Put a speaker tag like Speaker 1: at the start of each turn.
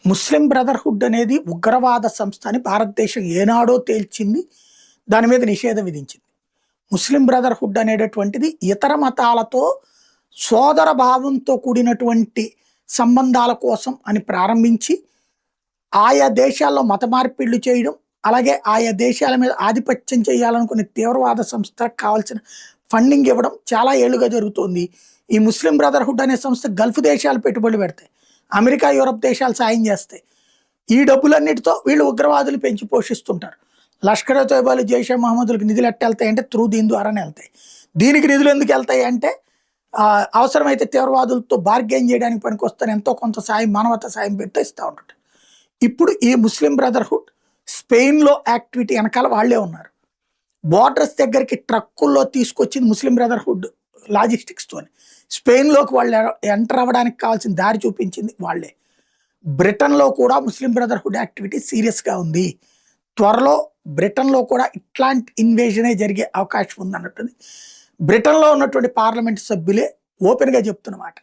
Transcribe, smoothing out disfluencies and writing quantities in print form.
Speaker 1: Muslim Brotherhood అనేది ఉగ్రవాద సంస్థ అని భారతదేశం ఏనాడో తేల్చింది. దాని మీద నిషేధం విధించింది. ముస్లిం బ్రదర్హుడ్ అనేటటువంటిది ఇతర మతాలతో సోదర భావంతో కూడినటువంటి సంబంధాల కోసం అని ప్రారంభించి ఆయా దేశాల్లో మత మార్పిళ్లు చేయడం, అలాగే ఆయా దేశాల మీద ఆధిపత్యం చేయాలనుకునే తీవ్రవాద సంస్థలకు కావాల్సిన ఫండింగ్ ఇవ్వడం చాలా ఏళ్లుగా జరుగుతోంది. ఈ ముస్లిం బ్రదర్హుడ్ అనే సంస్థ గల్ఫ్ దేశాలు పెట్టుబడులు పెడతాయి, అమెరికా యూరప్ దేశాలు సాయం చేస్తాయి. ఈ డబ్బులన్నిటితో వీళ్ళు ఉగ్రవాదులు పెంచి పోషిస్తుంటారు. లష్కర్ తోయిబాలు, జైషే మహమ్మదులకు నిధులు ఎట్ట వెళ్తాయి అంటే దీని ద్వారానే వెళ్తాయి. దీనికి నిధులు ఎందుకు వెళ్తాయి అంటే అవసరమైతే తీవ్రవాదులతో బార్గెయిన్ చేయడానికి పనికొస్తాను ఎంతో కొంత సాయం, మానవతా సాయం పెడితే ఇస్తూ ఉంటారు. ఇప్పుడు ఈ ముస్లిం బ్రదర్హుడ్ స్పెయిన్లో యాక్టివిటీ వెనకాల వాళ్ళే ఉన్నారు. బోర్డర్స్ దగ్గరికి ట్రక్కుల్లో తీసుకొచ్చింది ముస్లిం బ్రదర్హుడ్ లాజిస్టిక్స్తోని. స్పెయిన్లోకి వాళ్ళు ఎంటర్ అవ్వడానికి కావాల్సిన దారి చూపించింది వాళ్ళే. బ్రిటన్లో కూడా ముస్లిం బ్రదర్హుడ్ యాక్టివిటీ సీరియస్గా ఉంది. త్వరలో బ్రిటన్లో కూడా ఇట్లాంటి ఇన్వేజనే జరిగే అవకాశం ఉందన్నట్టుంది. బ్రిటన్లో ఉన్నటువంటి పార్లమెంట్ సభ్యులే ఓపెన్గా చెప్తున్నమాట.